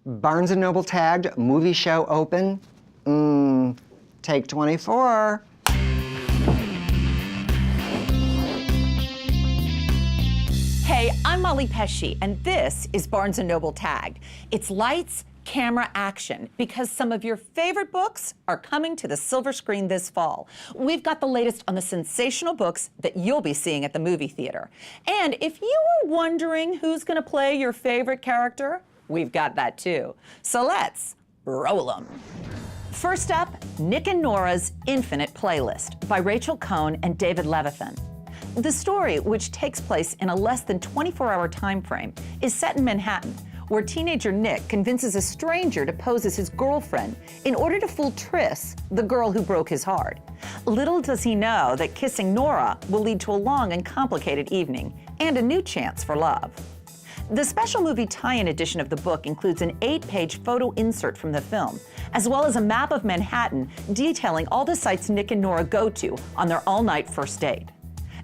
Barnes & Noble tagged movie show open. Take 24. Hey, I'm Molly Pesci, and this is Barnes & Noble Tagged. It's lights, camera, action, because some of your favorite books are coming to the silver screen this fall. We've got the latest on the sensational books that you'll be seeing at the movie theater. And if you were wondering who's going to play your favorite character, we've got that too. So let's roll 'em. First up, Nick and Norah's Infinite Playlist by Rachel Cohn and David Levithan. The story, which takes place in a less than 24-hour time frame, is set in Manhattan, where teenager Nick convinces a stranger to pose as his girlfriend in order to fool Triss, the girl who broke his heart. Little does he know that kissing Norah will lead to a long and complicated evening and a new chance for love. The special movie tie-in edition of the book includes an 8-page photo insert from the film, as well as a map of Manhattan detailing all the sites Nick and Norah go to on their all-night first date.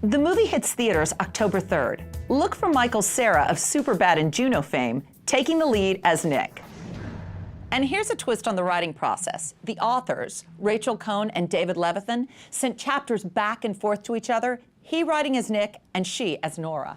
The movie hits theaters October 3rd. Look for Michael Cera of Superbad and Juno fame taking the lead as Nick. And here's a twist on the writing process. The authors, Rachel Cohn and David Levithan, sent chapters back and forth to each other, he writing as Nick and she as Norah.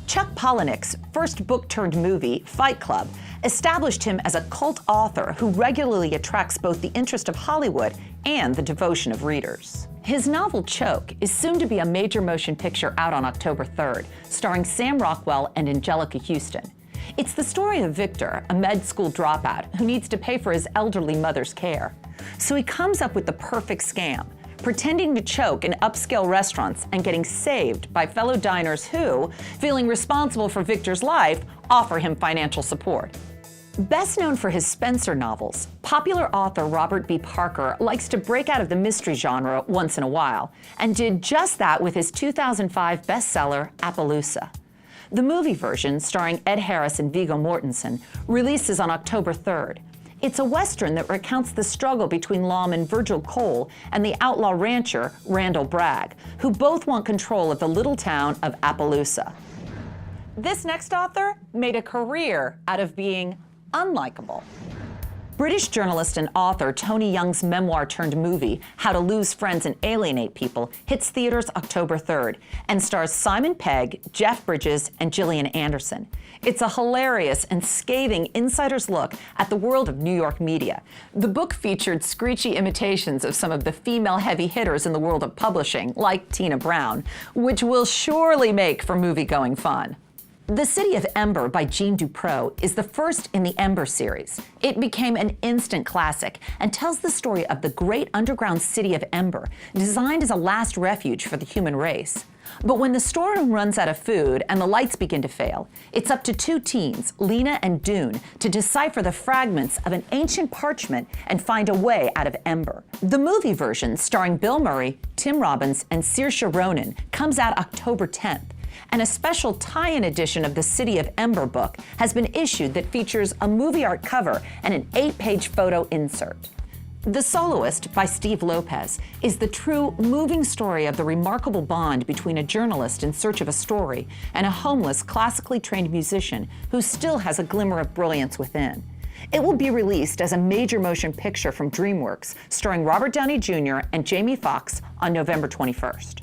Chuck Palahniuk's first book-turned-movie, Fight Club, established him as a cult author who regularly attracts both the interest of Hollywood and the devotion of readers. His novel Choke is soon to be a major motion picture out on October 3rd, starring Sam Rockwell and Angelica Houston. It's the story of Victor, a med school dropout who needs to pay for his elderly mother's care. So he comes up with the perfect scam, pretending to choke in upscale restaurants and getting saved by fellow diners who, feeling responsible for Victor's life, offer him financial support. Best known for his Spencer novels, popular author Robert B. Parker likes to break out of the mystery genre once in a while, and did just that with his 2005 bestseller, Appaloosa. The movie version, starring Ed Harris and Viggo Mortensen, releases on October 3rd. It's a Western that recounts the struggle between lawman Virgil Cole and the outlaw rancher Randall Bragg, who both want control of the little town of Appaloosa. This next author made a career out of being unlikable. British journalist and author Tony Young's memoir-turned-movie, How to Lose Friends and Alienate People, hits theaters October 3rd and stars Simon Pegg, Jeff Bridges, and Gillian Anderson. It's a hilarious and scathing insider's look at the world of New York media. The book featured screechy imitations of some of the female heavy hitters in the world of publishing, like Tina Brown, which will surely make for movie-going fun. The City of Ember by Jean Dupreau is the first in the Ember series. It became an instant classic and tells the story of the great underground city of Ember, designed as a last refuge for the human race. But when the storeroom runs out of food and the lights begin to fail, it's up to two teens, Lena and Dune, to decipher the fragments of an ancient parchment and find a way out of Ember. The movie version, starring Bill Murray, Tim Robbins, and Saoirse Ronan, comes out October 10th. And a special tie-in edition of the City of Ember book has been issued that features a movie art cover and an 8-page photo insert. The Soloist by Steve Lopez is the true, moving story of the remarkable bond between a journalist in search of a story and a homeless, classically trained musician who still has a glimmer of brilliance within. It will be released as a major motion picture from DreamWorks, starring Robert Downey Jr. and Jamie Foxx on November 21st.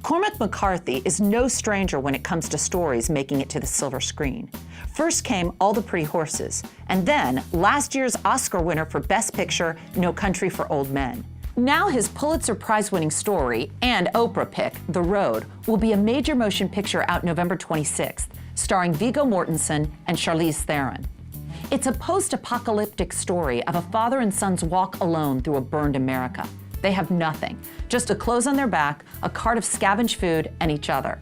Cormac McCarthy is no stranger when it comes to stories making it to the silver screen. First came All the Pretty Horses, and then last year's Oscar winner for Best Picture, No Country for Old Men. Now his Pulitzer Prize-winning story and Oprah pick, The Road, will be a major motion picture out November 26th, starring Viggo Mortensen and Charlize Theron. It's a post-apocalyptic story of a father and son's walk alone through a burned America. They have nothing, just the clothes on their back, a cart of scavenged food, and each other.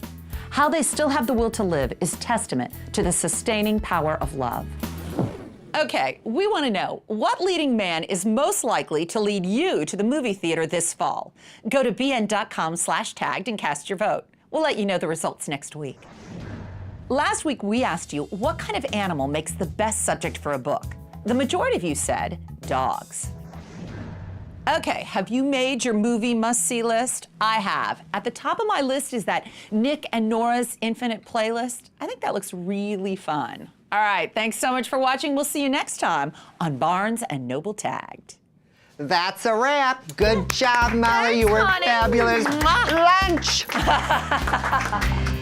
How they still have the will to live is testament to the sustaining power of love. Okay, we want to know, what leading man is most likely to lead you to the movie theater this fall? Go to bn.com/tagged and cast your vote. We'll let you know the results next week. Last week, we asked you what kind of animal makes the best subject for a book. The majority of you said dogs. Okay, have you made your movie must-see list? I have. At the top of my list is that Nick and Norah's Infinite Playlist. I think that looks really fun. All right, thanks so much for watching. We'll see you next time on Barnes & Noble Tagged. That's a wrap. Good job, Molly. Thanks, You were honey. fabulous. Mwah. Lunch.